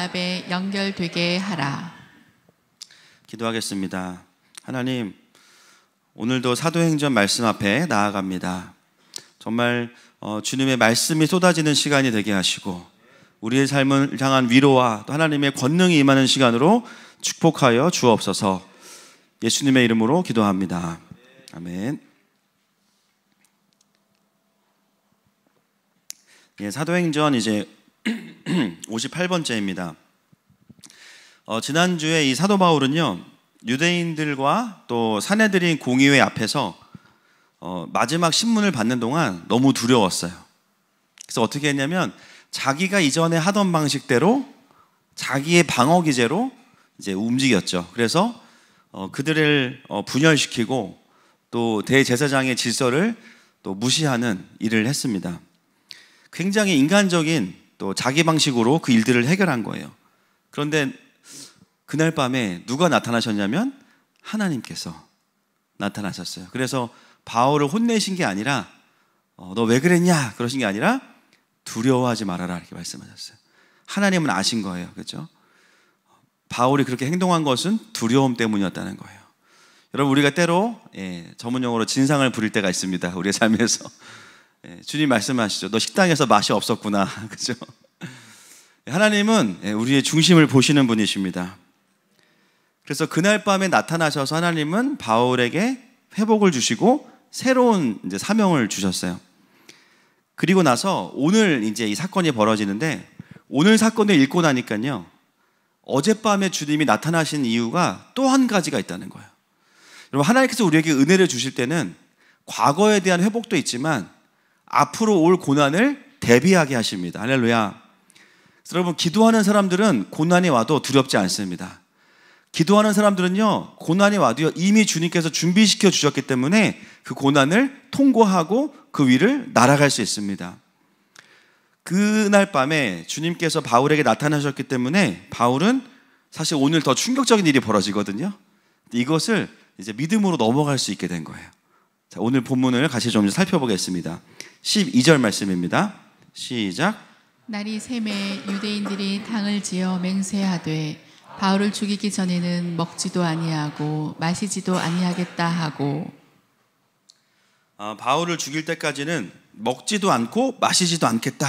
연합에 연결되게 하라. 기도하겠습니다. 하나님, 오늘도 사도행전 말씀 앞에 나아갑니다. 정말 주님의 말씀이 쏟아지는 시간이 되게 하시고 우리의 삶을 향한 위로와 또 하나님의 권능이 임하는 시간으로 축복하여 주옵소서. 예수님의 이름으로 기도합니다. 아멘. 예, 사도행전 이제 58번째입니다. 지난주에 이 사도 바울은요, 유대인들과 또 사내들인 공의회 앞에서 마지막 신문을 받는 동안 너무 두려웠어요. 그래서 어떻게 했냐면 자기가 이전에 하던 방식대로 자기의 방어 기제로 이제 움직였죠. 그래서 그들을 분열시키고 또 대제사장의 질서를 또 무시하는 일을 했습니다. 굉장히 인간적인 또 자기 방식으로 그 일들을 해결한 거예요. 그런데 그날 밤에 누가 나타나셨냐면 하나님께서 나타나셨어요. 그래서 바울을 혼내신 게 아니라 너 왜 그랬냐 그러신 게 아니라 두려워하지 말아라 이렇게 말씀하셨어요. 하나님은 아신 거예요. 그렇죠? 바울이 그렇게 행동한 것은 두려움 때문이었다는 거예요. 여러분, 우리가 때로 전문용어로 진상을 부릴 때가 있습니다. 우리의 삶에서. 주님 말씀하시죠. 너 식당에서 맛이 없었구나. 그죠? 하나님은 우리의 중심을 보시는 분이십니다. 그래서 그날 밤에 나타나셔서 하나님은 바울에게 회복을 주시고 새로운 이제 사명을 주셨어요. 그리고 나서 오늘 이제 이 사건이 벌어지는데 오늘 사건을 읽고 나니까요, 어젯밤에 주님이 나타나신 이유가 또 한 가지가 있다는 거예요. 여러분, 하나님께서 우리에게 은혜를 주실 때는 과거에 대한 회복도 있지만 앞으로 올 고난을 대비하게 하십니다. 할렐루야. 여러분, 기도하는 사람들은 고난이 와도 두렵지 않습니다. 기도하는 사람들은요, 고난이 와도 이미 주님께서 준비시켜 주셨기 때문에 그 고난을 통과하고 그 위를 날아갈 수 있습니다. 그날 밤에 주님께서 바울에게 나타나셨기 때문에 바울은 사실 오늘 더 충격적인 일이 벌어지거든요. 이것을 이제 믿음으로 넘어갈 수 있게 된 거예요. 자, 오늘 본문을 같이 좀 살펴보겠습니다. 12절 말씀입니다. 시작. 날이 새매 유대인들이 당을 지어 맹세하되 바울을 죽이기 전에는 먹지도 아니하고 마시지도 아니하겠다 하고. 바울을 죽일 때까지는 먹지도 않고 마시지도 않겠다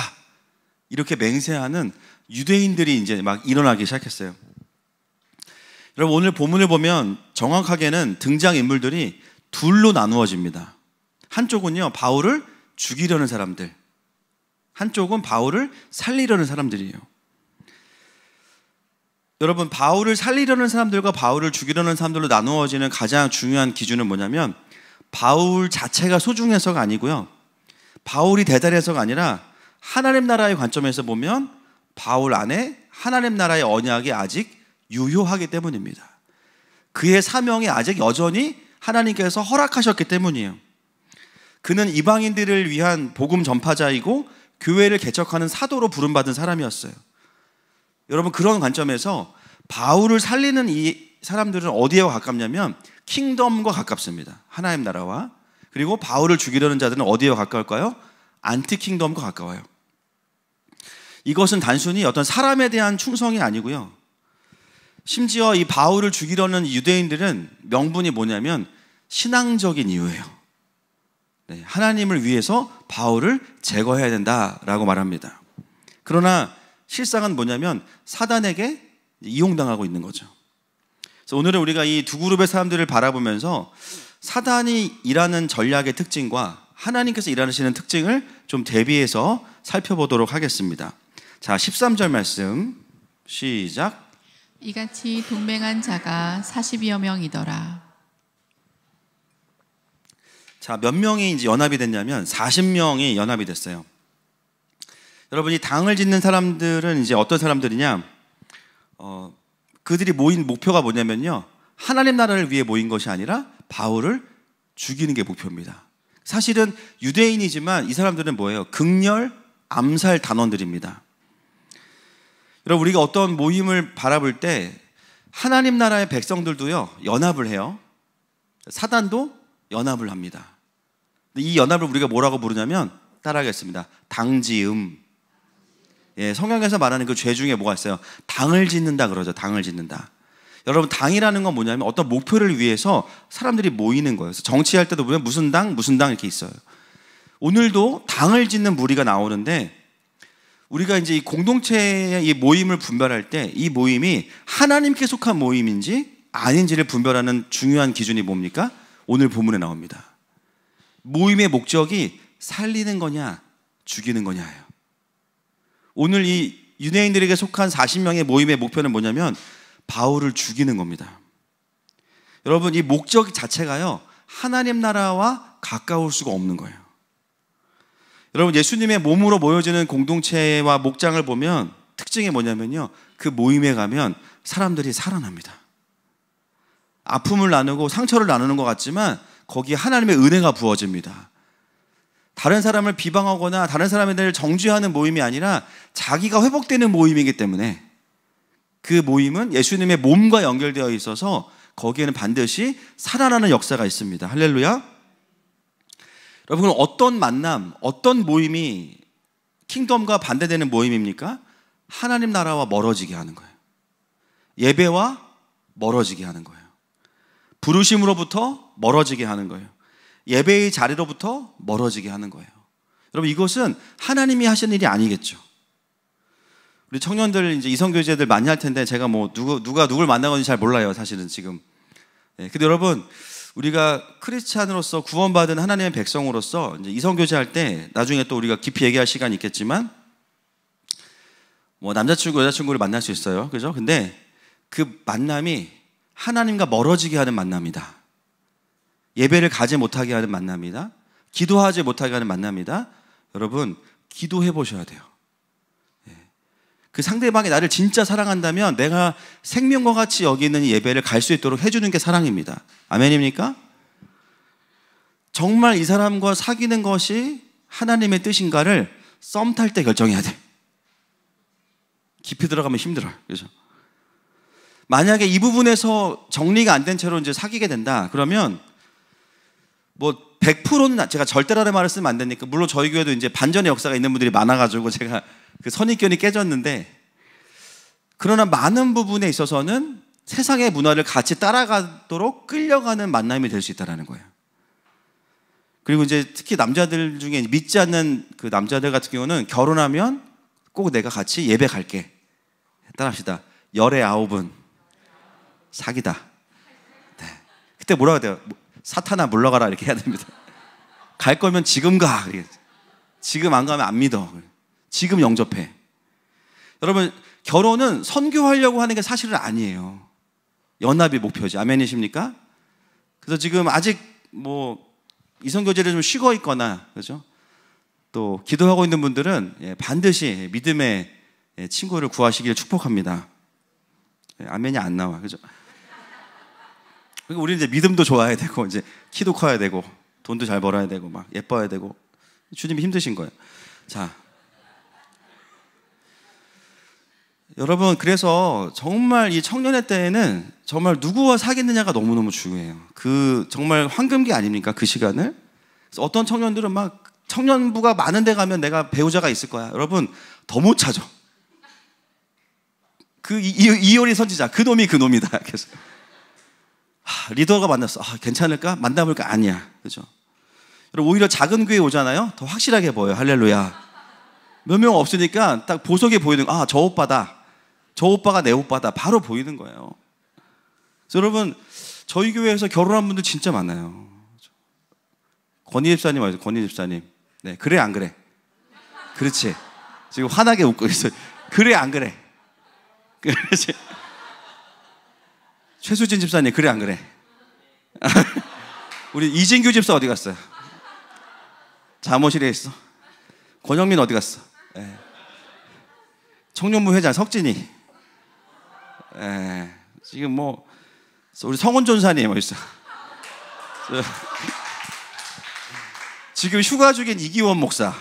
이렇게 맹세하는 유대인들이 이제 막 일어나기 시작했어요. 여러분, 오늘 본문을 보면 정확하게는 등장인물들이 둘로 나누어집니다. 한쪽은요, 바울을 죽이려는 사람들, 한쪽은 바울을 살리려는 사람들이에요. 여러분, 바울을 살리려는 사람들과 바울을 죽이려는 사람들로 나누어지는 가장 중요한 기준은 뭐냐면 바울 자체가 소중해서가 아니고요, 바울이 대단해서가 아니라 하나님 나라의 관점에서 보면 바울 안에 하나님 나라의 언약이 아직 유효하기 때문입니다. 그의 사명이 아직 여전히 하나님께서 허락하셨기 때문이에요. 그는 이방인들을 위한 복음 전파자이고 교회를 개척하는 사도로 부름받은 사람이었어요. 여러분, 그런 관점에서 바울을 살리는 이 사람들은 어디에 가깝냐면 킹덤과 가깝습니다. 하나님 나라와. 그리고 바울을 죽이려는 자들은 어디에 가까울까요? 안티 킹덤과 가까워요. 이것은 단순히 어떤 사람에 대한 충성이 아니고요, 심지어 이 바울을 죽이려는 유대인들은 명분이 뭐냐면 신앙적인 이유예요. 하나님을 위해서 바울을 제거해야 된다라고 말합니다. 그러나 실상은 뭐냐면 사단에게 이용당하고 있는 거죠. 그래서 오늘은 우리가 이 두 그룹의 사람들을 바라보면서 사단이 일하는 전략의 특징과 하나님께서 일하시는 특징을 좀 대비해서 살펴보도록 하겠습니다. 자, 13절 말씀 시작. 이같이 동맹한 자가 40여 명이더라. 자, 몇 명이 이제 연합이 됐냐면 40명이 연합이 됐어요. 여러분이 당을 짓는 사람들은 이제 어떤 사람들이냐? 그들이 모인 목표가 뭐냐면요, 하나님 나라를 위해 모인 것이 아니라 바울을 죽이는 게 목표입니다. 사실은 유대인이지만 이 사람들은 뭐예요? 극렬 암살 단원들입니다. 여러분, 우리가 어떤 모임을 바라볼 때 하나님 나라의 백성들도요, 연합을 해요. 사단도 연합을 합니다. 이 연합을 우리가 뭐라고 부르냐면, 따라하겠습니다. 당지음. 성경에서 말하는 그 죄 중에 뭐가 있어요? 당을 짓는다 그러죠. 당을 짓는다. 여러분, 당이라는 건 뭐냐면 어떤 목표를 위해서 사람들이 모이는 거예요. 그래서 정치할 때도 보면 무슨 당 이렇게 있어요. 오늘도 당을 짓는 무리가 나오는데, 우리가 이제 이 공동체의 이 모임을 분별할 때 이 모임이 하나님께 속한 모임인지 아닌지를 분별하는 중요한 기준이 뭡니까? 오늘 본문에 나옵니다. 모임의 목적이 살리는 거냐 죽이는 거냐예요. 오늘 이 유대인들에게 속한 40명의 모임의 목표는 뭐냐면 바울을 죽이는 겁니다. 여러분, 이 목적 자체가요, 하나님 나라와 가까울 수가 없는 거예요. 여러분, 예수님의 몸으로 모여지는 공동체와 목장을 보면 특징이 뭐냐면요, 그 모임에 가면 사람들이 살아납니다. 아픔을 나누고 상처를 나누는 것 같지만 거기에 하나님의 은혜가 부어집니다. 다른 사람을 비방하거나 다른 사람에 대해 정죄하는 모임이 아니라 자기가 회복되는 모임이기 때문에 그 모임은 예수님의 몸과 연결되어 있어서 거기에는 반드시 살아나는 역사가 있습니다. 할렐루야. 여러분, 어떤 만남, 어떤 모임이 킹덤과 반대되는 모임입니까? 하나님 나라와 멀어지게 하는 거예요. 예배와 멀어지게 하는 거예요. 부르심으로부터 멀어지게 하는 거예요. 예배의 자리로부터 멀어지게 하는 거예요. 여러분, 이것은 하나님이 하시는 일이 아니겠죠. 우리 청년들, 이제 이성교제들 많이 할 텐데 제가 뭐 누가 누굴 만나건지 잘 몰라요, 사실은 지금. 근데 여러분, 우리가 크리스찬으로서 구원받은 하나님의 백성으로서 이제 이성교제 할 때 나중에 또 우리가 깊이 얘기할 시간이 있겠지만, 뭐 남자친구 여자친구를 만날 수 있어요, 그죠? 근데 그 만남이 하나님과 멀어지게 하는 만남이다. 예배를 가지 못하게 하는 만남이다. 기도하지 못하게 하는 만남이다. 여러분, 기도해 보셔야 돼요. 그 상대방이 나를 진짜 사랑한다면 내가 생명과 같이 여기는 예배를 갈 수 있도록 해주는 게 사랑입니다. 아멘입니까? 정말 이 사람과 사귀는 것이 하나님의 뜻인가를 썸 탈 때 결정해야 돼. 깊이 들어가면 힘들어요. 그죠? 만약에 이 부분에서 정리가 안 된 채로 이제 사귀게 된다, 그러면 뭐 100%는 제가 절대라는 말을 쓰면 안 되니까, 물론 저희 교회도 이제 반전의 역사가 있는 분들이 많아가지고 제가 그 선입견이 깨졌는데, 그러나 많은 부분에 있어서는 세상의 문화를 같이 따라가도록 끌려가는 만남이 될 수 있다는 거예요. 그리고 이제 특히 남자들 중에 믿지 않는 그 남자들 같은 경우는 결혼하면 꼭 내가 같이 예배 갈게. 따라합시다. 열의 아홉은 사기다. 네. 그때 뭐라고 해야 돼요? 사탄아 물러가라 이렇게 해야 됩니다. 갈 거면 지금 가. 지금 안 가면 안 믿어. 지금 영접해. 여러분, 결혼은 선교하려고 하는 게 사실은 아니에요. 연합이 목표지. 아멘이십니까? 그래서 지금 아직 뭐 이성교제를 좀 쉬고 있거나, 그죠? 또 기도하고 있는 분들은 반드시 믿음의 친구를 구하시기를 축복합니다. 아멘이 안 나와, 그죠? 그리고 우리는 이제 믿음도 좋아야 되고, 이제 키도 커야 되고, 돈도 잘 벌어야 되고, 막 예뻐야 되고, 주님이 힘드신 거예요. 자, 여러분, 그래서 정말 이 청년의 때에는 정말 누구와 사귀느냐가 너무너무 중요해요. 그 정말 황금기 아닙니까? 그 시간을. 그래서 어떤 청년들은 막 청년부가 많은 데 가면 내가 배우자가 있을 거야. 여러분, 더 못 찾아. 그 이효리 선지자, 그 놈이다. 그래서 리더가 만났어. 괜찮을까? 만나볼까? 아니야. 그죠? 여러분, 오히려 작은 교회 오잖아요. 더 확실하게 보여요. 할렐루야. 몇 명 없으니까 딱 보석이 보이는, 저 오빠다. 저 오빠가 내 오빠다. 바로 보이는 거예요. 그래서 여러분, 저희 교회에서 결혼한 분들 진짜 많아요. 권희 집사님 와요. 권희 집사님. 네, 그래 안 그래? 그렇지. 지금 환하게 웃고 있어요. 그래 안 그래? 그렇지. 최수진 집사님, 그래 안 그래? 우리 이진규 집사 어디 갔어요? 사무실에 있어. 권영민 어디 갔어? 네. 청년부 회장 석진이. 지금 뭐 우리 성원 전사님 어디 있어? 지금 휴가 중인 이기원 목사.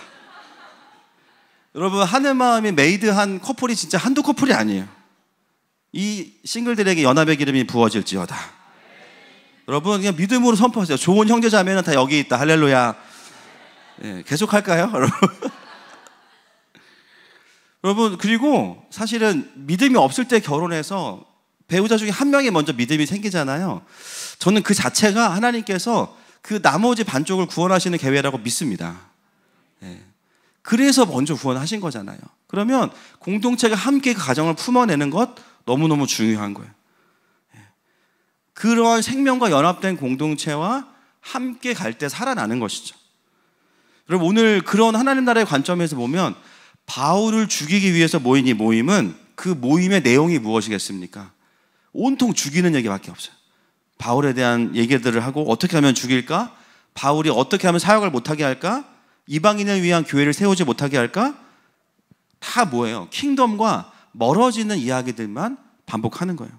여러분, 하늘마음이 메이드한 커플이 진짜 한두 커플이 아니에요. 이 싱글들에게 연합의 기름이 부어질지어다. 여러분, 그냥 믿음으로 선포하세요. 좋은 형제 자매는 다 여기 있다. 할렐루야. 계속 할까요, 여러분? 여러분, 그리고 사실은 믿음이 없을 때 결혼해서 배우자 중에 한 명이 먼저 믿음이 생기잖아요. 저는 그 자체가 하나님께서 그 나머지 반쪽을 구원하시는 계획이라고 믿습니다. 그래서 먼저 구원하신 거잖아요. 그러면 공동체가 함께 그 가정을 품어내는 것 너무너무 중요한 거예요. 그런 생명과 연합된 공동체와 함께 갈 때 살아나는 것이죠. 여러분, 오늘 그런 하나님 나라의 관점에서 보면 바울을 죽이기 위해서 모인 이 모임은 그 모임의 내용이 무엇이겠습니까? 온통 죽이는 얘기밖에 없어요. 바울에 대한 얘기들을 하고 어떻게 하면 죽일까? 바울이 어떻게 하면 사역을 못하게 할까? 이방인을 위한 교회를 세우지 못하게 할까? 다 뭐예요? 킹덤과 멀어지는 이야기들만 반복하는 거예요.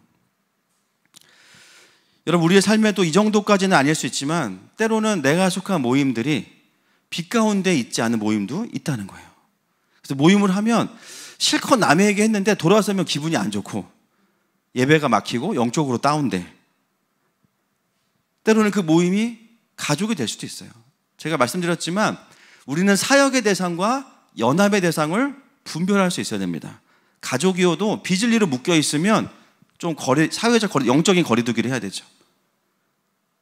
여러분, 우리의 삶에도 이 정도까지는 아닐 수 있지만 때로는 내가 속한 모임들이 빛 가운데 있지 않은 모임도 있다는 거예요. 그래서 모임을 하면 실컷 남의 얘기 했는데 돌아서면 기분이 안 좋고 예배가 막히고 영적으로 다운돼. 때로는 그 모임이 가족이 될 수도 있어요. 제가 말씀드렸지만 우리는 사역의 대상과 연합의 대상을 분별할 수 있어야 됩니다. 가족이어도 빚을리로 묶여 있으면 좀 사회적 거리, 영적인 거리두기를 해야 되죠.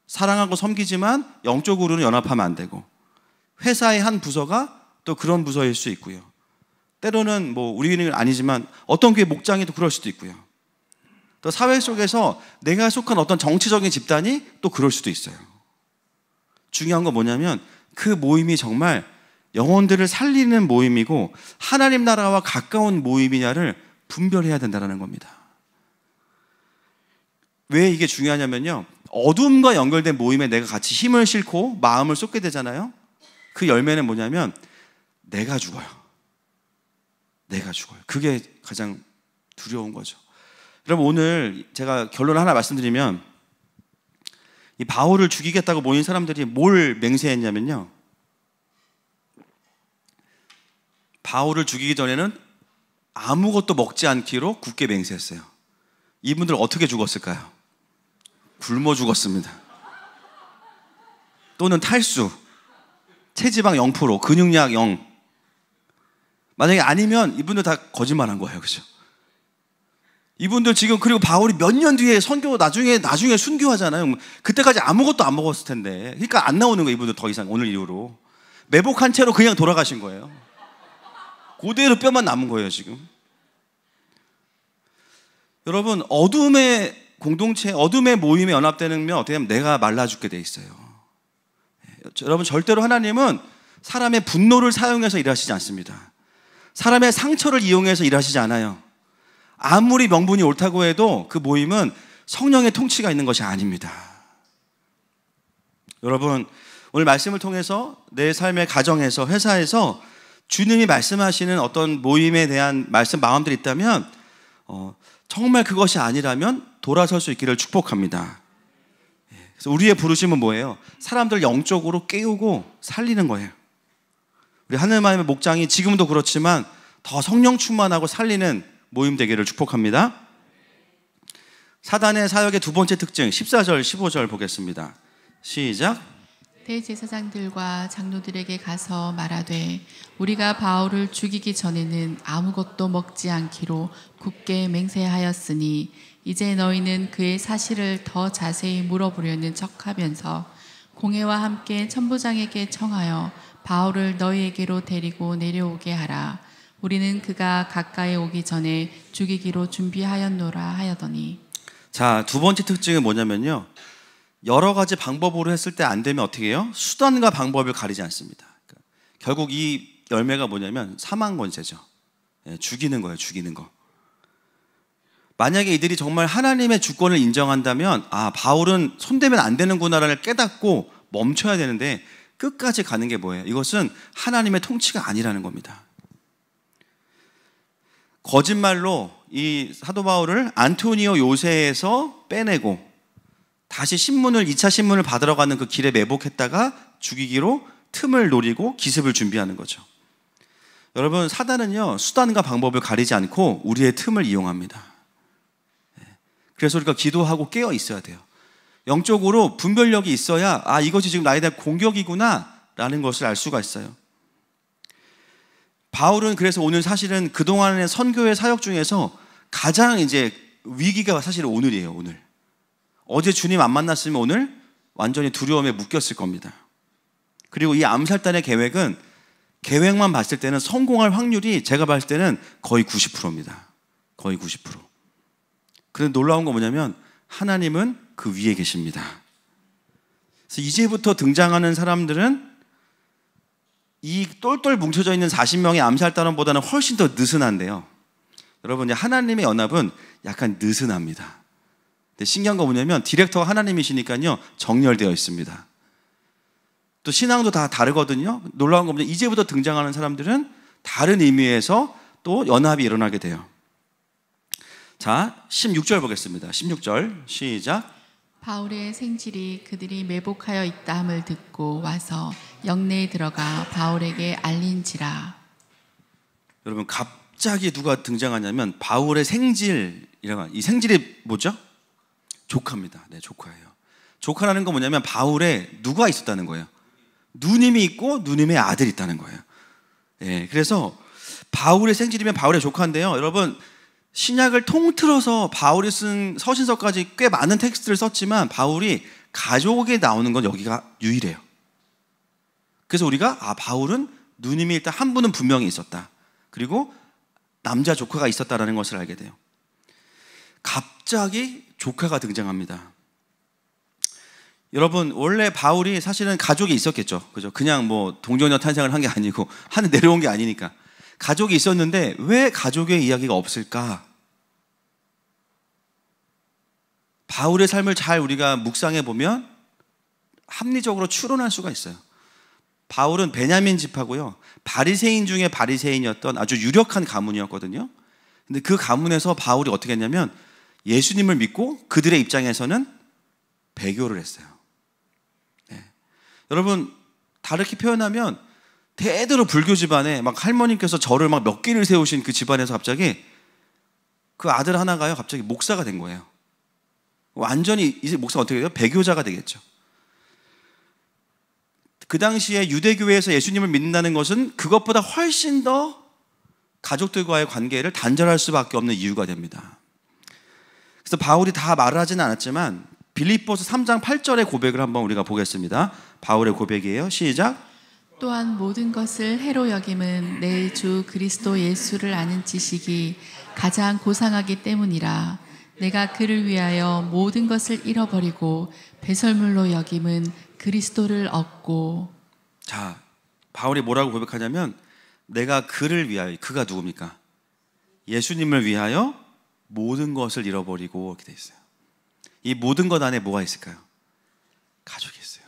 사랑하고 섬기지만 영적으로는 연합하면 안 되고, 회사의 한 부서가 또 그런 부서일 수 있고요. 때로는 뭐 우리는 아니지만 어떤 교회 목장이 또 그럴 수도 있고요. 또 사회 속에서 내가 속한 어떤 정치적인 집단이 또 그럴 수도 있어요. 중요한 건 뭐냐면 그 모임이 정말 영혼들을 살리는 모임이고 하나님 나라와 가까운 모임이냐를 분별해야 된다는 겁니다. 왜 이게 중요하냐면요, 어둠과 연결된 모임에 내가 같이 힘을 싣고 마음을 쏟게 되잖아요. 그 열매는 뭐냐면 내가 죽어요. 내가 죽어요. 그게 가장 두려운 거죠. 여러분, 오늘 제가 결론을 하나 말씀드리면, 이 바울을 죽이겠다고 모인 사람들이 뭘 맹세했냐면요, 바울을 죽이기 전에는 아무것도 먹지 않기로 굳게 맹세했어요. 이분들 어떻게 죽었을까요? 굶어 죽었습니다. 또는 탈수, 체지방 0%, 근육량 0. 만약에 아니면 이분들 다 거짓말한 거예요. 그죠? 이분들 지금, 그리고 바울이 몇 년 뒤에 선교 나중에 순교하잖아요. 그때까지 아무것도 안 먹었을 텐데. 그러니까 안 나오는 거예요. 이분들 더 이상 오늘 이후로 매복한 채로 그냥 돌아가신 거예요. 그대로 뼈만 남은 거예요 지금. 여러분, 어둠의 공동체, 어둠의 모임에 연합되면 어떻게 하면 내가 말라 죽게 돼 있어요. 여러분, 절대로 하나님은 사람의 분노를 사용해서 일하시지 않습니다. 사람의 상처를 이용해서 일하시지 않아요. 아무리 명분이 옳다고 해도 그 모임은 성령의 통치가 있는 것이 아닙니다. 여러분, 오늘 말씀을 통해서 내 삶의 가정에서, 회사에서 주님이 말씀하시는 어떤 모임에 대한 말씀, 마음들이 있다면 정말 그것이 아니라면 돌아설 수 있기를 축복합니다. 그래서 우리의 부르심은 뭐예요? 사람들 영적으로 깨우고 살리는 거예요. 우리 하늘마음의 목장이 지금도 그렇지만 더 성령 충만하고 살리는 모임 되기를 축복합니다. 사단의 사역의 두 번째 특징, 14절, 15절 보겠습니다. 시작. 대제사장들과 장로들에게 가서 말하되 우리가 바울을 죽이기 전에는 아무것도 먹지 않기로 굳게 맹세하였으니 이제 너희는 그의 사실을 더 자세히 물어보려는 척하면서 공회와 함께 천부장에게 청하여 바울을 너희에게로 데리고 내려오게 하라. 우리는 그가 가까이 오기 전에 죽이기로 준비하였노라 하여더니. 자, 두 번째 특징은 뭐냐면요, 여러 가지 방법으로 했을 때 안 되면 어떻게 해요? 수단과 방법을 가리지 않습니다. 결국 이 열매가 뭐냐면 사망 권세죠. 죽이는 거예요. 죽이는 거. 만약에 이들이 정말 하나님의 주권을 인정한다면 바울은 손대면 안 되는구나를 깨닫고 멈춰야 되는데 끝까지 가는 게 뭐예요? 이것은 하나님의 통치가 아니라는 겁니다. 거짓말로 이 사도 바울을 안토니오 요새에서 빼내고 다시 2차 신문을 받으러 가는 그 길에 매복했다가 죽이기로 틈을 노리고 기습을 준비하는 거죠. 여러분, 사단은요, 수단과 방법을 가리지 않고 우리의 틈을 이용합니다. 그래서 우리가 기도하고 깨어 있어야 돼요. 영적으로 분별력이 있어야 이것이 지금 나에 대한 공격이구나 라는 것을 알 수가 있어요. 바울은 그래서 오늘 사실은 그동안의 선교의 사역 중에서 가장 이제 위기가 사실은 오늘이에요. 오늘. 어제 주님 안 만났으면 오늘 완전히 두려움에 묶였을 겁니다. 그리고 이 암살단의 계획은 계획만 봤을 때는 성공할 확률이 제가 봤을 때는 거의 90%입니다. 거의 90%. 그런데 놀라운 건 뭐냐면 하나님은 그 위에 계십니다. 그래서 이제부터 등장하는 사람들은 이 똘똘 뭉쳐져 있는 40명의 암살단원보다는 훨씬 더 느슨한데요. 여러분, 하나님의 연합은 약간 느슨합니다. 근데 신기한 건 뭐냐면 디렉터가 하나님이시니까요, 정렬되어 있습니다. 또 신앙도 다 다르거든요. 놀라운 건 뭐냐면 이제부터 등장하는 사람들은 다른 의미에서 또 연합이 일어나게 돼요. 자, 16절 보겠습니다. 16절 시작. 바울의 생질이 그들이 매복하여 있다함을 듣고 와서 영내에 들어가 바울에게 알린지라. 여러분, 갑자기 누가 등장하냐면 바울의 생질이라고. 이 생질이 뭐죠? 조카입니다. 네, 조카예요. 조카라는 건 뭐냐면 바울에 누가 있었다는 거예요. 누님이 있고 누님의 아들이 있다는 거예요. 네, 그래서 바울의 생질이면 바울의 조카인데요. 여러분, 신약을 통틀어서 바울이 쓴 서신서까지 꽤 많은 텍스트를 썼지만 바울이 가족에 나오는 건 여기가 유일해요. 그래서 우리가 바울은 누님이 일단 한 분은 분명히 있었다. 그리고 남자 조카가 있었다라는 것을 알게 돼요. 갑자기 조카가 등장합니다. 여러분, 원래 바울이 사실은 가족이 있었겠죠. 그죠? 그냥 뭐 동정녀 탄생을 한 게 아니고 하늘 내려온 게 아니니까. 가족이 있었는데 왜 가족의 이야기가 없을까? 바울의 삶을 잘 우리가 묵상해 보면 합리적으로 추론할 수가 있어요. 바울은 베냐민 집하고요, 바리새인 중에 바리새인이었던 아주 유력한 가문이었거든요. 근데 그 가문에서 바울이 어떻게 했냐면 예수님을 믿고 그들의 입장에서는 배교를 했어요. 네. 여러분, 다르게 표현하면 대대로 불교 집안에 막 할머님께서 절을 막 몇 개를 세우신 그 집안에서 갑자기 그 아들 하나가요, 갑자기 목사가 된 거예요. 완전히 이제 목사가 어떻게 돼요? 배교자가 되겠죠. 그 당시에 유대교회에서 예수님을 믿는다는 것은 그것보다 훨씬 더 가족들과의 관계를 단절할 수밖에 없는 이유가 됩니다. 그래서 바울이 다 말을 하지는 않았지만 빌립보서 3장 8절의 고백을 한번 우리가 보겠습니다. 바울의 고백이에요. 시작. 또한 모든 것을 해로 여김은 내 주 그리스도 예수를 아는 지식이 가장 고상하기 때문이라. 내가 그를 위하여 모든 것을 잃어버리고 배설물로 여김은 그리스도를 얻고. 자, 바울이 뭐라고 고백하냐면 내가 그를 위하여, 그가 누굽니까? 예수님을 위하여 모든 것을 잃어버리고 이렇게 돼 있어요. 이 모든 것 안에 뭐가 있을까요? 가족이 있어요.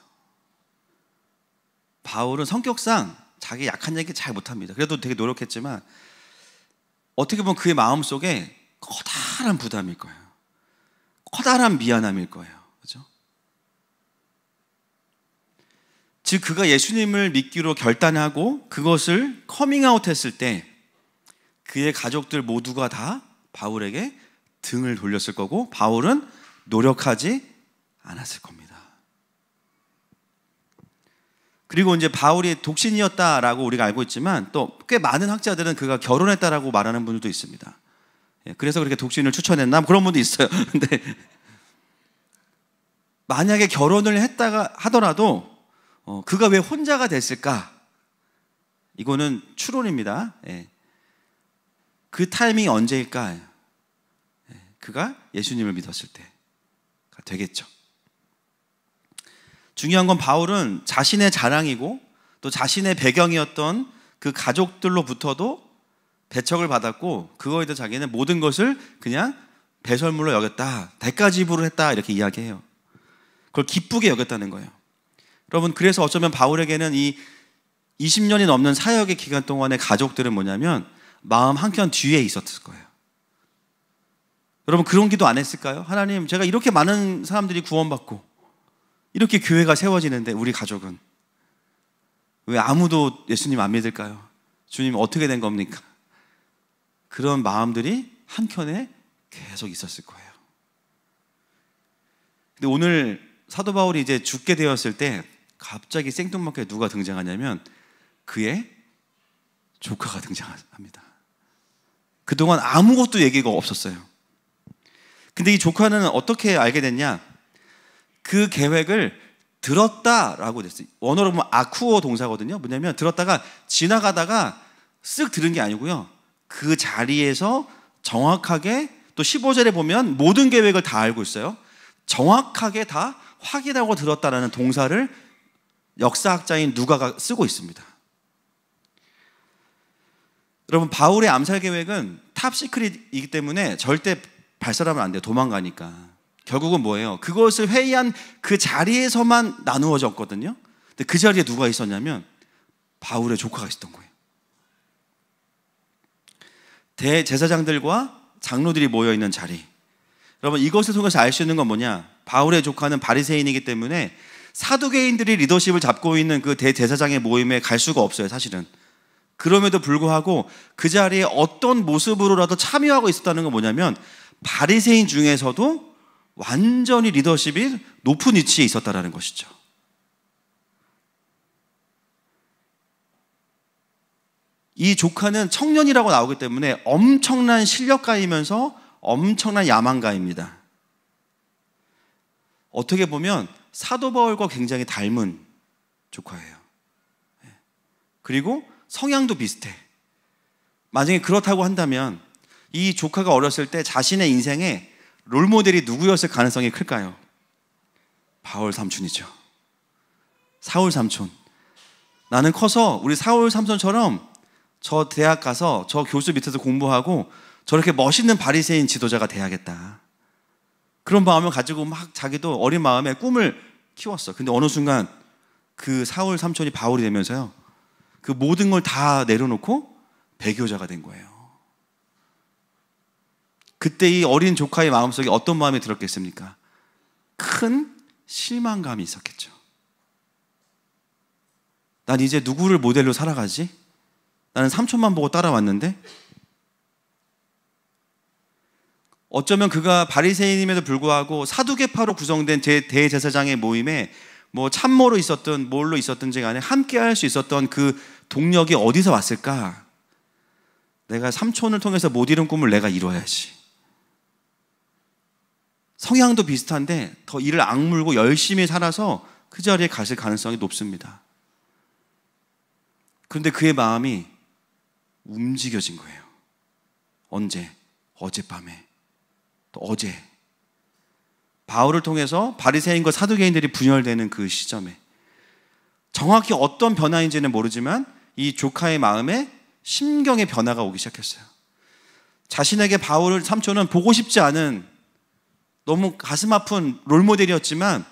바울은 성격상 자기 약한 얘기 잘 못합니다. 그래도 되게 노력했지만 어떻게 보면 그의 마음속에 커다란 부담일 거예요. 커다란 미안함일 거예요. 그렇죠? 즉 그가 예수님을 믿기로 결단하고 그것을 커밍아웃 했을 때 그의 가족들 모두가 다 바울에게 등을 돌렸을 거고 바울은 노력하지 않았을 겁니다. 그리고 이제 바울이 독신이었다라고 우리가 알고 있지만 또 꽤 많은 학자들은 그가 결혼했다라고 말하는 분들도 있습니다. 그래서 그렇게 독신을 추천했나? 그런 분도 있어요. 근데 만약에 결혼을 했다가 하더라도 그가 왜 혼자가 됐을까? 이거는 추론입니다. 그 타이밍이 언제일까? 그가 예수님을 믿었을 때가 되겠죠. 중요한 건 바울은 자신의 자랑이고 또 자신의 배경이었던 그 가족들로부터도 배척을 받았고 그거에 대해 자기는 모든 것을 그냥 배설물로 여겼다, 대가 지불을 했다 이렇게 이야기해요. 그걸 기쁘게 여겼다는 거예요. 여러분, 그래서 어쩌면 바울에게는 이 20년이 넘는 사역의 기간 동안의 가족들은 뭐냐면 마음 한켠 뒤에 있었을 거예요. 여러분, 그런 기도 안 했을까요? 하나님, 제가 이렇게 많은 사람들이 구원받고 이렇게 교회가 세워지는데 우리 가족은 왜 아무도 예수님 안 믿을까요? 주님 어떻게 된 겁니까? 그런 마음들이 한켠에 계속 있었을 거예요. 근데 오늘 사도 바울이 이제 죽게 되었을 때 갑자기 생뚱맞게 누가 등장하냐면 그의 조카가 등장합니다. 그동안 아무것도 얘기가 없었어요. 근데 이 조카는 어떻게 알게 됐냐? 그 계획을 들었다라고 됐어요. 원어로 보면 아쿠어 동사거든요. 뭐냐면 들었다가 지나가다가 쓱 들은 게 아니고요. 그 자리에서 정확하게, 또 15절에 보면 모든 계획을 다 알고 있어요. 정확하게 다 확인하고 들었다라는 동사를 역사학자인 누가가 쓰고 있습니다. 여러분, 바울의 암살 계획은 탑 시크릿이기 때문에 절대 발설하면 안 돼요. 도망가니까. 결국은 뭐예요? 그것을 회의한 그 자리에서만 나누어졌거든요. 근데 그 자리에 누가 있었냐면 바울의 조카가 있었던 거예요. 대제사장들과 장로들이 모여있는 자리. 여러분, 이것을 통해서 알 수 있는 건 뭐냐? 바울의 조카는 바리새인이기 때문에 사두개인들이 리더십을 잡고 있는 그 대제사장의 모임에 갈 수가 없어요, 사실은. 그럼에도 불구하고 그 자리에 어떤 모습으로라도 참여하고 있었다는 건 뭐냐면 바리새인 중에서도 완전히 리더십이 높은 위치에 있었다는 것이죠. 이 조카는 청년이라고 나오기 때문에 엄청난 실력가이면서 엄청난 야망가입니다. 어떻게 보면 사도 바울과 굉장히 닮은 조카예요. 그리고 성향도 비슷해. 만약에 그렇다고 한다면 이 조카가 어렸을 때 자신의 인생에 롤모델이 누구였을 가능성이 클까요? 바울 삼촌이죠. 사울 삼촌. 나는 커서 우리 사울 삼촌처럼 저 대학 가서 저 교수 밑에서 공부하고 저렇게 멋있는 바리새인 지도자가 돼야겠다. 그런 마음을 가지고 막 자기도 어린 마음에 꿈을 키웠어. 근데 어느 순간 그 사울 삼촌이 바울이 되면서요, 그 모든 걸 다 내려놓고 배교자가 된 거예요. 그때 이 어린 조카의 마음속에 어떤 마음이 들었겠습니까? 큰 실망감이 있었겠죠. 난 이제 누구를 모델로 살아가지? 나는 삼촌만 보고 따라왔는데? 어쩌면 그가 바리새인임에도 불구하고 사두개파로 구성된 대제사장의 모임에 뭐 참모로 있었든 뭘로 있었든지 간에 함께 할 수 있었던 그 동력이 어디서 왔을까? 내가 삼촌을 통해서 못 이룬 꿈을 내가 이뤄야지. 성향도 비슷한데 더 이를 악물고 열심히 살아서 그 자리에 갔을 가능성이 높습니다. 그런데 그의 마음이 움직여진 거예요. 언제? 어젯밤에. 또 어제. 바울을 통해서 바리새인과 사두개인들이 분열되는 그 시점에 정확히 어떤 변화인지는 모르지만 이 조카의 마음에 심경의 변화가 오기 시작했어요. 자신에게 바울 삼촌은 보고 싶지 않은 너무 가슴 아픈 롤모델이었지만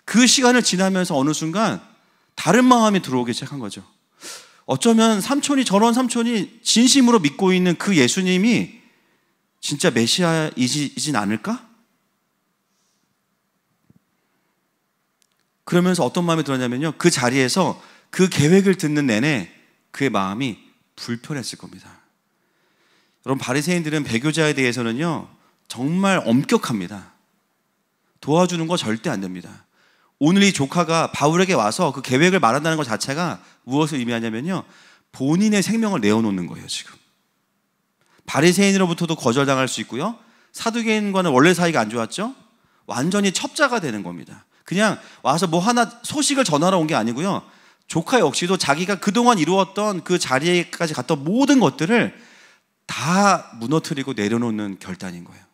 그 시간을 지나면서 어느 순간 다른 마음이 들어오기 시작한 거죠. 어쩌면 저런 삼촌이 진심으로 믿고 있는 그 예수님이 진짜 메시아이진 않을까? 그러면서 어떤 마음이 들었냐면요, 그 자리에서 그 계획을 듣는 내내 그의 마음이 불편했을 겁니다. 여러분, 바리새인들은 배교자에 대해서는요 정말 엄격합니다. 도와주는 거 절대 안 됩니다. 오늘 이 조카가 바울에게 와서 그 계획을 말한다는 것 자체가 무엇을 의미하냐면요, 본인의 생명을 내어놓는 거예요. 지금 바리새인으로부터도 거절당할 수 있고요, 사두개인과는 원래 사이가 안 좋았죠. 완전히 첩자가 되는 겁니다. 그냥 와서 뭐 하나 소식을 전하러 온 게 아니고요, 조카 역시도 자기가 그동안 이루었던 그 자리에까지 갔던 모든 것들을 다 무너뜨리고 내려놓는 결단인 거예요.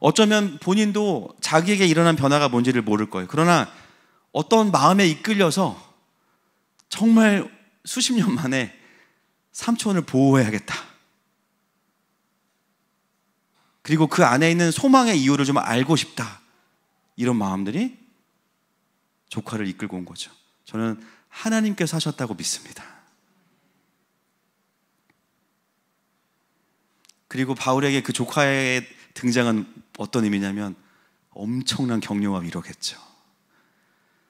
어쩌면 본인도 자기에게 일어난 변화가 뭔지를 모를 거예요. 그러나 어떤 마음에 이끌려서 정말 수십 년 만에 삼촌을 보호해야겠다, 그리고 그 안에 있는 소망의 이유를 좀 알고 싶다, 이런 마음들이 조카를 이끌고 온 거죠. 저는 하나님께서 하셨다고 믿습니다. 그리고 바울에게 그 조카의 등장은 어떤 의미냐면 엄청난 격려와 위로겠죠.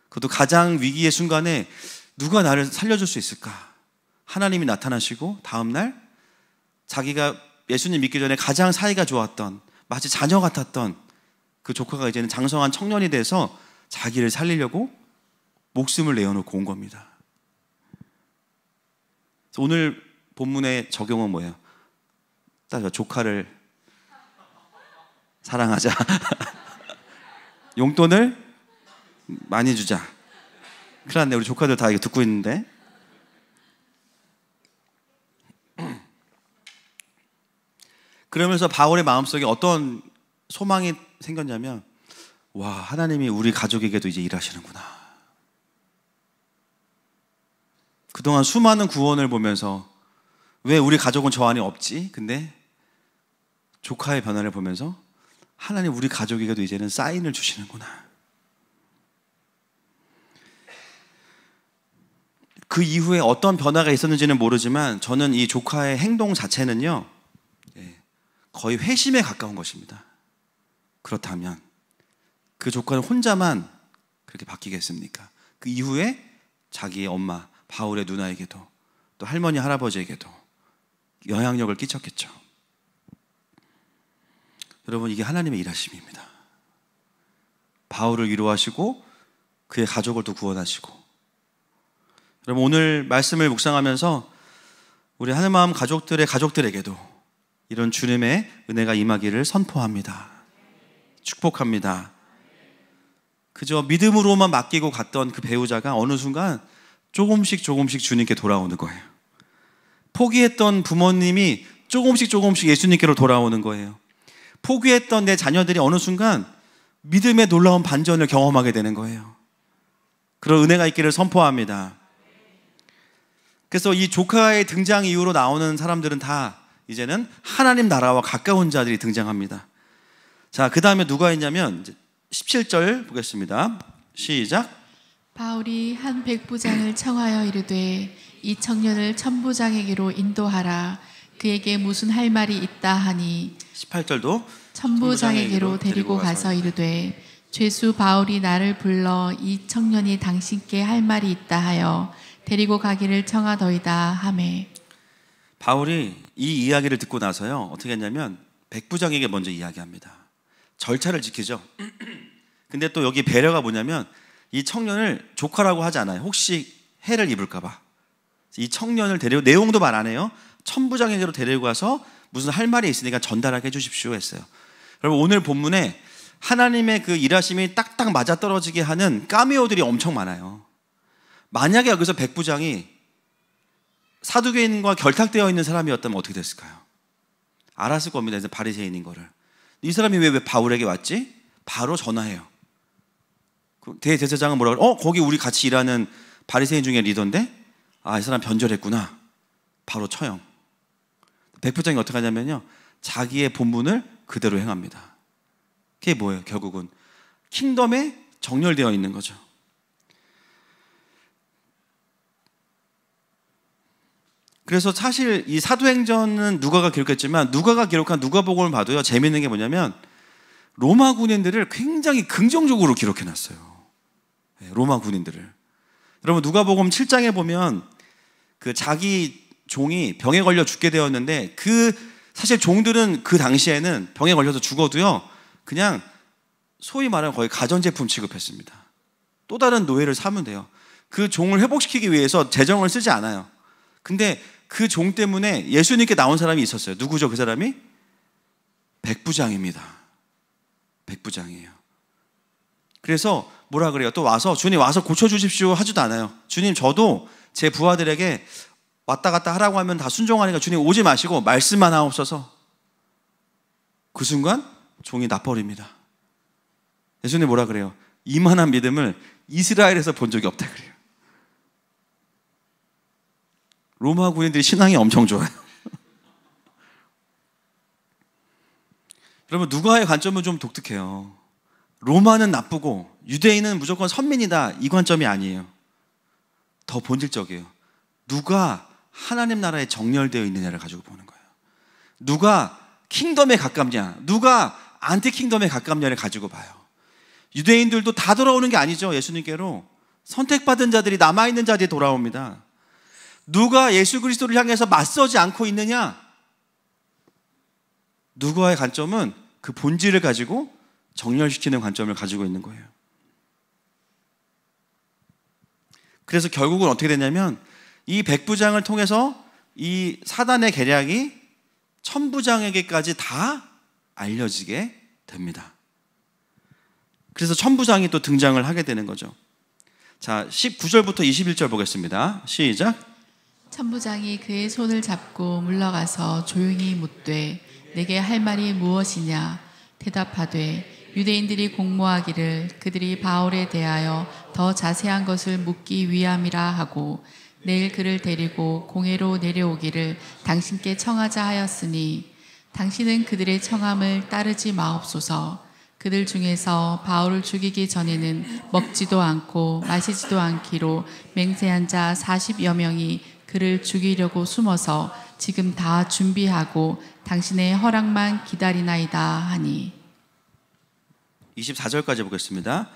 그것도 가장 위기의 순간에 누가 나를 살려줄 수 있을까? 하나님이 나타나시고 다음날 자기가 예수님 믿기 전에 가장 사이가 좋았던, 마치 자녀 같았던 그 조카가 이제는 장성한 청년이 돼서 자기를 살리려고 목숨을 내어놓고 온 겁니다. 그래서 오늘 본문의 적용은 뭐예요? 딱 조카를 사랑하자. 용돈을 많이 주자. 큰일 났네. 우리 조카들 다 이거 듣고 있는데. 그러면서 바울의 마음속에 어떤 소망이 생겼냐면, 와, 하나님이 우리 가족에게도 이제 일하시는구나. 그동안 수많은 구원을 보면서 왜 우리 가족은 저 안에 없지? 근데 조카의 변화를 보면서 하나님 우리 가족에게도 이제는 사인을 주시는구나. 그 이후에 어떤 변화가 있었는지는 모르지만 저는 이 조카의 행동 자체는요, 거의 회심에 가까운 것입니다. 그렇다면 그 조카는 혼자만 그렇게 바뀌겠습니까? 그 이후에 자기의 엄마 바울의 누나에게도 또 할머니 할아버지에게도 영향력을 끼쳤겠죠. 여러분, 이게 하나님의 일하심입니다. 바울을 위로하시고 그의 가족을 또 구원하시고. 여러분, 오늘 말씀을 묵상하면서 우리 하늘마음 가족들의 가족들에게도 이런 주님의 은혜가 임하기를 선포합니다. 축복합니다. 그저 믿음으로만 맡기고 갔던 그 배우자가 어느 순간 조금씩 주님께 돌아오는 거예요. 포기했던 부모님이 조금씩 예수님께로 돌아오는 거예요. 포기했던 내 자녀들이 어느 순간 믿음의 놀라운 반전을 경험하게 되는 거예요. 그런 은혜가 있기를 선포합니다. 그래서 이 조카의 등장 이후로 나오는 사람들은 다 이제는 하나님 나라와 가까운 자들이 등장합니다. 자, 그 다음에 누가 있냐면 17절 보겠습니다. 시작. 바울이 한 백부장을 청하여 이르되 이 청년을 천부장에게로 인도하라. 그에게 무슨 할 말이 있다 하니 18절도 천부장에게로 데리고 가서 이르되 죄수 바울이 나를 불러 이 청년이 당신께 할 말이 있다 하여 데리고 가기를 청하더이다 하매. 바울이 이 이야기를 듣고 나서요, 어떻게 했냐면 백부장에게 먼저 이야기합니다. 절차를 지키죠. 근데 또 여기 배려가 뭐냐면 이 청년을 조카라고 하지 않아요. 혹시 해를 입을까 봐. 이 청년을 데리고, 내용도 말 안 해요. 천부장에게로 데리고 가서 무슨 할 말이 있으니까 전달하게 해주십시오 했어요. 여러분, 오늘 본문에 하나님의 그 일하심이 딱딱 맞아떨어지게 하는 까메오들이 엄청 많아요. 만약에 여기서 백부장이 사두개인과 결탁되어 있는 사람이었다면 어떻게 됐을까요? 알았을 겁니다. 이제 바리새인인 거를. 이 사람이 왜 바울에게 왔지? 바로 전화해요. 대제사장은 뭐라 그래요? 거기 우리 같이 일하는 바리새인 중에 리더인데, 이 사람 변절했구나. 바로 처형. 백부장이 어떻게 하냐면요, 자기의 본분을 그대로 행합니다. 그게 뭐예요? 결국은 킹덤에 정렬되어 있는 거죠. 그래서 사실 이 사도행전은 누가가 기록했지만 누가가 기록한 누가복음을 봐도요, 재미있는 게 뭐냐면 로마 군인들을 굉장히 긍정적으로 기록해놨어요. 로마 군인들을. 여러분, 누가복음 7장에 보면 그 자기 종이 병에 걸려 죽게 되었는데, 사실 종들은 그 당시에는 병에 걸려서 죽어도요, 그냥 소위 말하면 거의 가전제품 취급했습니다. 또 다른 노예를 사면 돼요. 그 종을 회복시키기 위해서 재정을 쓰지 않아요. 근데 그 종 때문에 예수님께 나온 사람이 있었어요. 누구죠? 그 사람이? 백부장입니다. 백부장이에요. 그래서 뭐라 그래요? 또 와서 주님 와서 고쳐주십시오 하지도 않아요. 주님, 저도 제 부하들에게 왔다 갔다 하라고 하면 다 순종하니까 주님 오지 마시고 말씀만 하옵소서. 그 순간 종이 나버립니다. 예수님 뭐라 그래요? 이만한 믿음을 이스라엘에서 본 적이 없다 그래요. 로마 군인들이 신앙이 엄청 좋아요. 여러분, 누가의 관점은 좀 독특해요. 로마는 나쁘고 유대인은 무조건 선민이다, 이 관점이 아니에요. 더 본질적이에요. 누가 하나님 나라에 정렬되어 있느냐를 가지고 보는 거예요. 누가 킹덤에 가깝냐, 누가 안티 킹덤에 가깝냐를 가지고 봐요. 유대인들도 다 돌아오는 게 아니죠. 예수님께로 선택받은 자들이, 남아있는 자들이 돌아옵니다. 누가 예수 그리스도를 향해서 맞서지 않고 있느냐, 누가의 관점은 그 본질을 가지고 정렬시키는 관점을 가지고 있는 거예요. 그래서 결국은 어떻게 됐냐면 이 백부장을 통해서 이 사단의 계략이 천부장에게까지 다 알려지게 됩니다. 그래서 천부장이 또 등장을 하게 되는 거죠. 자, 19절부터 21절 보겠습니다. 시작. 천부장이 그의 손을 잡고 물러가서 조용히 묻되 내게 할 말이 무엇이냐 대답하되 유대인들이 공모하기를 그들이 바울에 대하여 더 자세한 것을 묻기 위함이라 하고 내일 그를 데리고 공회로 내려오기를 당신께 청하자 하였으니 당신은 그들의 청함을 따르지 마옵소서. 그들 중에서 바울을 죽이기 전에는 먹지도 않고 마시지도 않기로 맹세한 자 40여 명이 그를 죽이려고 숨어서 지금 다 준비하고 당신의 허락만 기다리나이다 하니. 24절까지 보겠습니다.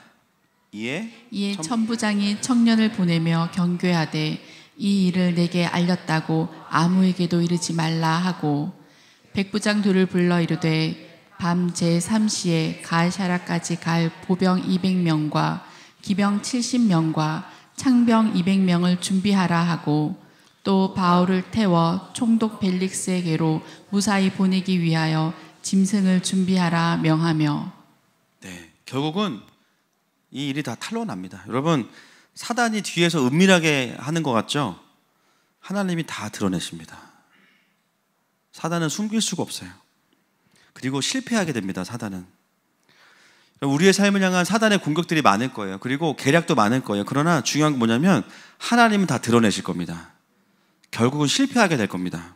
이에 천부장이 청년을 보내며 경궤하되 이 일을 내게 알렸다고 아무에게도 이르지 말라 하고 백부장 둘을 불러 이르되 밤 제3시에 가이사랴까지 갈 보병 200명과 기병 70명과 창병 200명을 준비하라 하고 또 바울을 태워 총독 벨릭스에게로 무사히 보내기 위하여 짐승을 준비하라 명하며. 네, 결국은 이 일이 다 탄로납니다. 여러분, 사단이 뒤에서 은밀하게 하는 것 같죠? 하나님이 다 드러내십니다. 사단은 숨길 수가 없어요. 그리고 실패하게 됩니다. 사단은. 우리의 삶을 향한 사단의 공격들이 많을 거예요. 그리고 계략도 많을 거예요. 그러나 중요한 건 뭐냐면 하나님은 다 드러내실 겁니다. 결국은 실패하게 될 겁니다.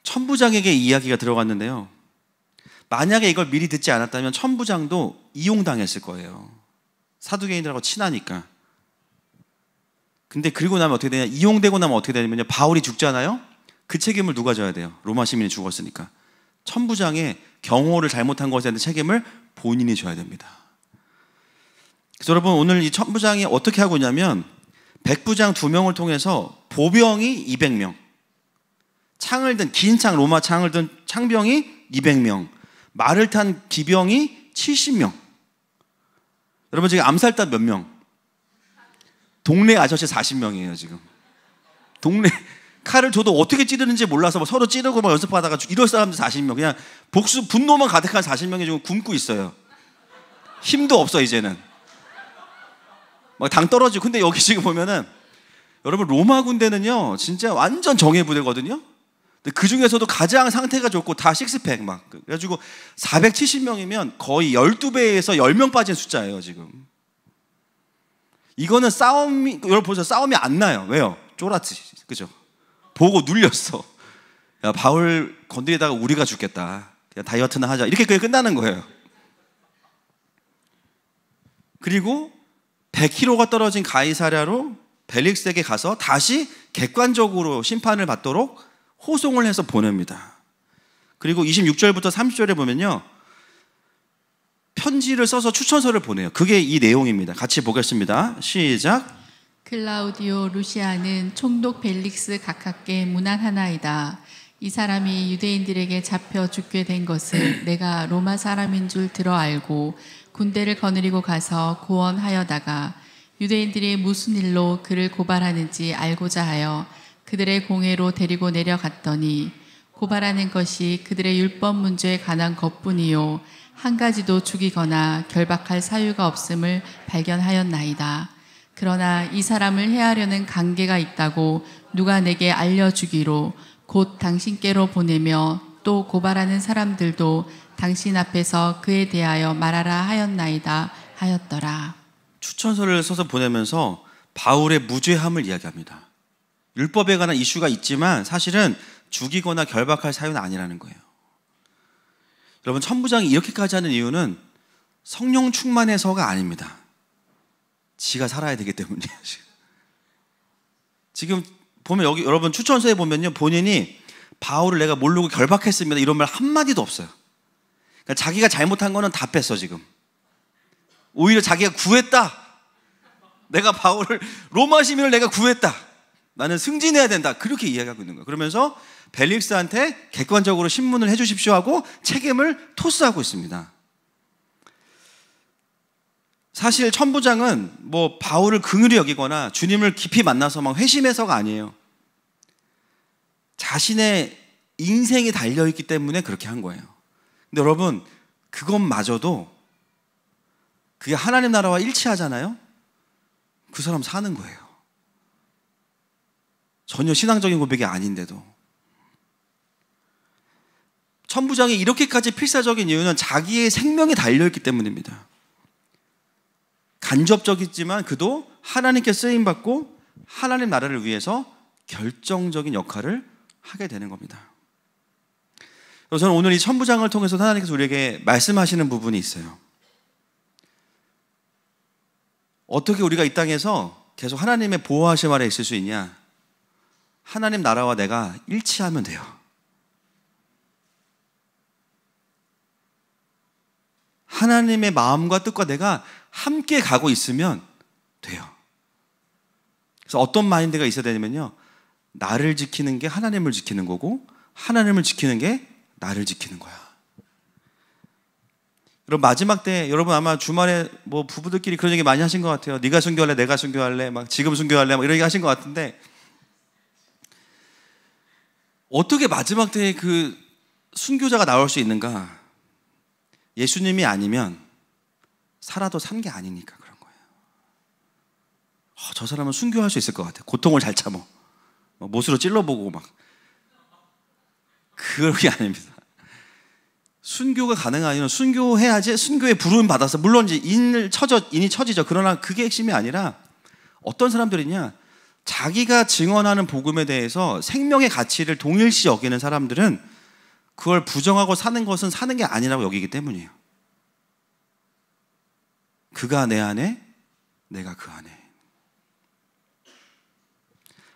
천부장에게 이야기가 들어갔는데요. 만약에 이걸 미리 듣지 않았다면 천부장도 이용당했을 거예요. 사두개인들하고 친하니까. 근데 그리고 나면 어떻게 되냐? 이용되고 나면 어떻게 되냐면요. 바울이 죽잖아요. 그 책임을 누가 져야 돼요? 로마 시민이 죽었으니까. 천부장의 경호를 잘못한 것에 대한 책임을 본인이 져야 됩니다. 그래서 여러분, 오늘 이 천부장이 어떻게 하고 있냐면 백부장 2명을 통해서 보병이 200명, 창을 든 긴 창, 로마 창을 든 창병이 200명, 말을 탄 기병이 70명. 여러분, 지금 암살단 몇 명? 동네 아저씨 40명이에요 지금. 동네 칼을 줘도 어떻게 찌르는지 몰라서 뭐 서로 찌르고 막 연습하다가 이럴 사람들 40명, 그냥 복수 분노만 가득한 40명이 지금 굶고 있어요. 힘도 없어 이제는. 막 당 떨어지고. 근데 여기 지금 보면은 여러분, 로마 군대는요 진짜 완전 정예 부대거든요. 근데 그 중에서도 가장 상태가 좋고 다 식스팩 막. 그래가지고 470명이면 거의 12배에서 10명 빠진 숫자예요 지금. 이거는 싸움이, 여러분 보세요, 싸움이 안 나요. 왜요? 쫄았지, 그죠? 보고 눌렸어. 야, 바울 건드리다가 우리가 죽겠다. 그냥 다이어트나 하자. 이렇게 그냥 끝나는 거예요. 그리고 100km가 떨어진 가이사랴로 벨릭스에게 가서 다시 객관적으로 심판을 받도록 호송을 해서 보냅니다. 그리고 26절부터 30절에 보면요, 편지를 써서 추천서를 보내요. 그게 이 내용입니다. 같이 보겠습니다. 시작. 클라우디오 루시아는 총독 벨릭스 가깝게 문안하나이다. 이 사람이 유대인들에게 잡혀 죽게 된 것을 내가 로마 사람인 줄 들어 알고 군대를 거느리고 가서 고언하여다가 유대인들이 무슨 일로 그를 고발하는지 알고자 하여 그들의 공회로 데리고 내려갔더니 고발하는 것이 그들의 율법 문제에 관한 것뿐이요 한 가지도 죽이거나 결박할 사유가 없음을 발견하였나이다. 그러나 이 사람을 해하려는 관계가 있다고 누가 내게 알려주기로 곧 당신께로 보내며 또 고발하는 사람들도 당신 앞에서 그에 대하여 말하라 하였나이다 하였더라. 추천서를 써서 보내면서 바울의 무죄함을 이야기합니다. 율법에 관한 이슈가 있지만 사실은 죽이거나 결박할 사유는 아니라는 거예요. 여러분, 천부장이 이렇게까지 하는 이유는 성령 충만해서가 아닙니다. 지가 살아야 되기 때문이에요. 지금 보면 여기 여러분 추천서에 보면요, 본인이 바울을 내가 모르고 결박했습니다 이런 말 한마디도 없어요. 그러니까 자기가 잘못한 거는 다 뺐어 지금. 오히려 자기가 구했다. 내가 바울을, 로마 시민을 내가 구했다. 나는 승진해야 된다. 그렇게 이야기하고 있는 거예요. 그러면서 벨릭스한테 객관적으로 신문을 해주십시오 하고 책임을 토스하고 있습니다. 사실 천부장은 뭐 바울을 긍휼히 여기거나 주님을 깊이 만나서 막 회심해서가 아니에요. 자신의 인생이 달려있기 때문에 그렇게 한 거예요. 근데 여러분, 그것마저도 그게 하나님 나라와 일치하잖아요. 그 사람 사는 거예요. 전혀 신앙적인 고백이 아닌데도. 천부장이 이렇게까지 필사적인 이유는 자기의 생명이 달려있기 때문입니다. 간접적이지만 그도 하나님께 쓰임받고 하나님 나라를 위해서 결정적인 역할을 하게 되는 겁니다. 저는 오늘 이 천부장을 통해서 하나님께서 우리에게 말씀하시는 부분이 있어요. 어떻게 우리가 이 땅에서 계속 하나님의 보호하심 아래 있을 수 있냐? 하나님 나라와 내가 일치하면 돼요. 하나님의 마음과 뜻과 내가 함께 가고 있으면 돼요. 그래서 어떤 마인드가 있어야 되냐면요, 나를 지키는 게 하나님을 지키는 거고 하나님을 지키는 게 나를 지키는 거야. 여러분, 마지막 때 여러분 아마 주말에 뭐 부부들끼리 그런 얘기 많이 하신 것 같아요. 네가 순교할래, 내가 순교할래, 막 지금 순교할래, 막 이런 얘기 하신 것 같은데, 어떻게 마지막 때에 그 순교자가 나올 수 있는가? 예수님이 아니면 살아도 산 게 아니니까 그런 거예요. 저 사람은 순교할 수 있을 것 같아. 고통을 잘 참어. 못으로 찔러보고 막. 그런 게 아닙니다. 순교가 가능한 이유는 순교해야지 순교의 부름 받아서, 물론 이제 인이 처지죠. 그러나 그게 핵심이 아니라 어떤 사람들이냐, 자기가 증언하는 복음에 대해서 생명의 가치를 동일시 여기는 사람들은 그걸 부정하고 사는 것은 사는 게 아니라고 여기기 때문이에요. 그가 내 안에, 내가 그 안에.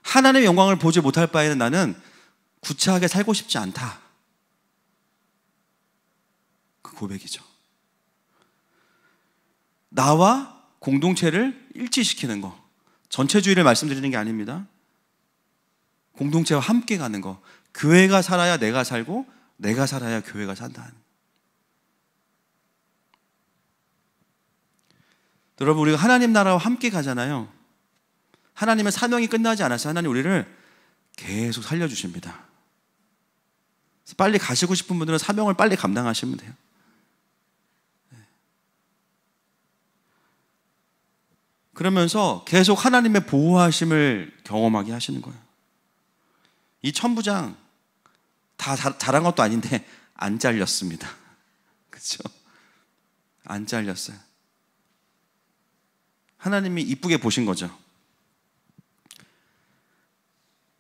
하나님의 영광을 보지 못할 바에는 나는 구차하게 살고 싶지 않다. 그 고백이죠. 나와 공동체를 일치시키는 거. 전체주의를 말씀드리는 게 아닙니다. 공동체와 함께 가는 거. 교회가 살아야 내가 살고 내가 살아야 교회가 산다. 여러분, 우리가 하나님 나라와 함께 가잖아요. 하나님의 사명이 끝나지 않았어요. 하나님 우리를 계속 살려주십니다. 빨리 가시고 싶은 분들은 사명을 빨리 감당하시면 돼요. 그러면서 계속 하나님의 보호하심을 경험하게 하시는 거예요. 이 천부장 다 잘한 것도 아닌데 안 잘렸습니다. 그렇죠? 안 잘렸어요. 하나님이 이쁘게 보신 거죠.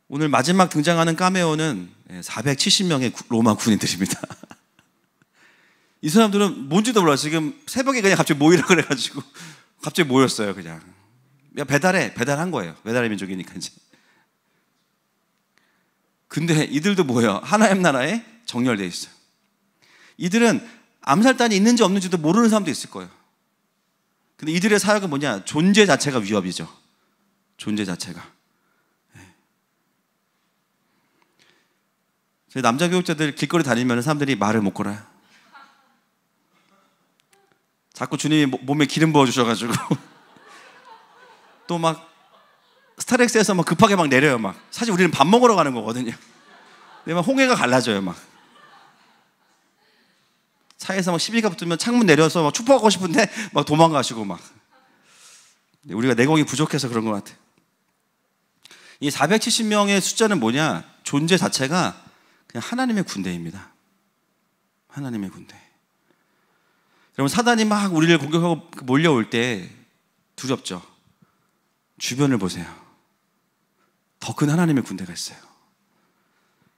오늘 마지막 등장하는 카메오는 470명의 로마 군인들입니다. 이 사람들은 뭔지도 몰라요. 지금 새벽에 그냥 갑자기 모이라 그래가지고 갑자기 모였어요. 그냥 배달한 거예요. 배달의 민족이니까 이제. 근데 이들도 뭐예요? 하나님 나라에 정렬되어 있어요. 이들은 암살단이 있는지 없는지도 모르는 사람도 있을 거예요. 근데 이들의 사역은 뭐냐? 존재 자체가 위협이죠. 존재 자체가. 저희 남자 교육자들 길거리 다니면 사람들이 말을 못 걸어요. 자꾸 주님이 몸에 기름 부어주셔가지고 또 막 스타렉스에서 막 급하게 막 내려요. 막 사실 우리는 밥 먹으러 가는 거거든요. 근데 막 홍해가 갈라져요. 막 차에서 막 시비가 붙으면 창문 내려서 막 축복하고 싶은데 막 도망가시고 막. 우리가 내공이 부족해서 그런 것 같아요. 이 470명의 숫자는 뭐냐? 존재 자체가 그냥 하나님의 군대입니다. 하나님의 군대. 여러분, 사단이 막 우리를 공격하고 몰려올 때 두렵죠? 주변을 보세요. 더 큰 하나님의 군대가 있어요.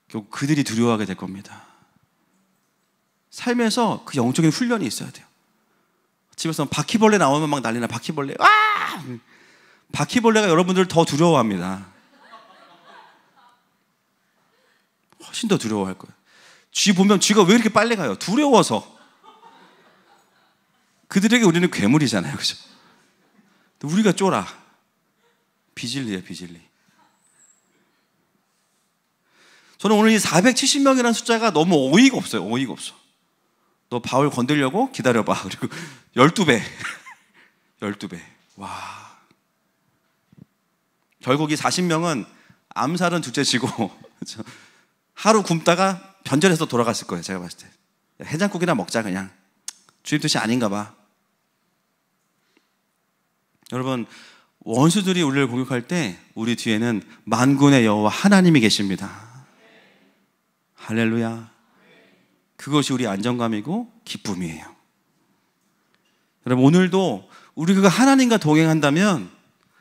결국 그들이 두려워하게 될 겁니다. 삶에서 그 영적인 훈련이 있어야 돼요. 집에서 바퀴벌레 나오면 막 난리나. 바퀴벌레. 와! 바퀴벌레가 여러분들을 더 두려워합니다. 훨씬 더 두려워할 거예요. 쥐 보면 쥐가 왜 이렇게 빨리 가요? 두려워서. 그들에게 우리는 괴물이잖아요. 그죠? 우리가 쫄아. 비질리예요, 비질리. 저는 오늘 이 470명이라는 숫자가 너무 어이가 없어요. 어이가 없어. 너 바울 건들려고? 기다려봐. 그리고 12배. 12배. 와. 결국 이 40명은 암살은 둘째치고 하루 굶다가 변절해서 돌아갔을 거예요. 제가 봤을 때. 야, 해장국이나 먹자 그냥. 주님 뜻이 아닌가 봐. 여러분, 원수들이 우리를 공격할 때 우리 뒤에는 만군의 여호와 하나님이 계십니다. 할렐루야. 그것이 우리 안정감이고 기쁨이에요. 여러분, 오늘도 우리가 하나님과 동행한다면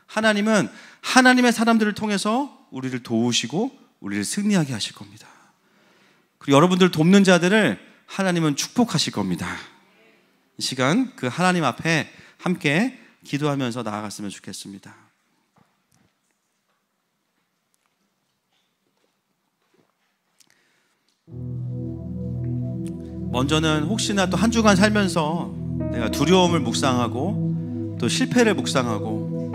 하나님은 하나님의 사람들을 통해서 우리를 도우시고 우리를 승리하게 하실 겁니다. 그리고 여러분들 돕는 자들을 하나님은 축복하실 겁니다. 이 시간 그 하나님 앞에 함께 기도하면서 나아갔으면 좋겠습니다. 먼저는 혹시나 또 한 주간 살면서 내가 두려움을 묵상하고 또 실패를 묵상하고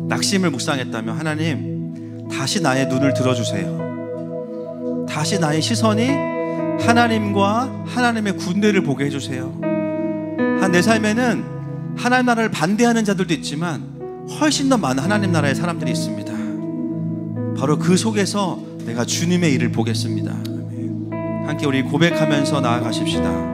낙심을 묵상했다면 하나님 다시 나의 눈을 들어주세요. 다시 나의 시선이 하나님과 하나님의 군대를 보게 해주세요. 내 삶에는 하나님 나라를 반대하는 자들도 있지만 훨씬 더 많은 하나님 나라의 사람들이 있습니다. 바로 그 속에서 내가 주님의 일을 보겠습니다. 함께 우리 고백하면서 나아가십시다.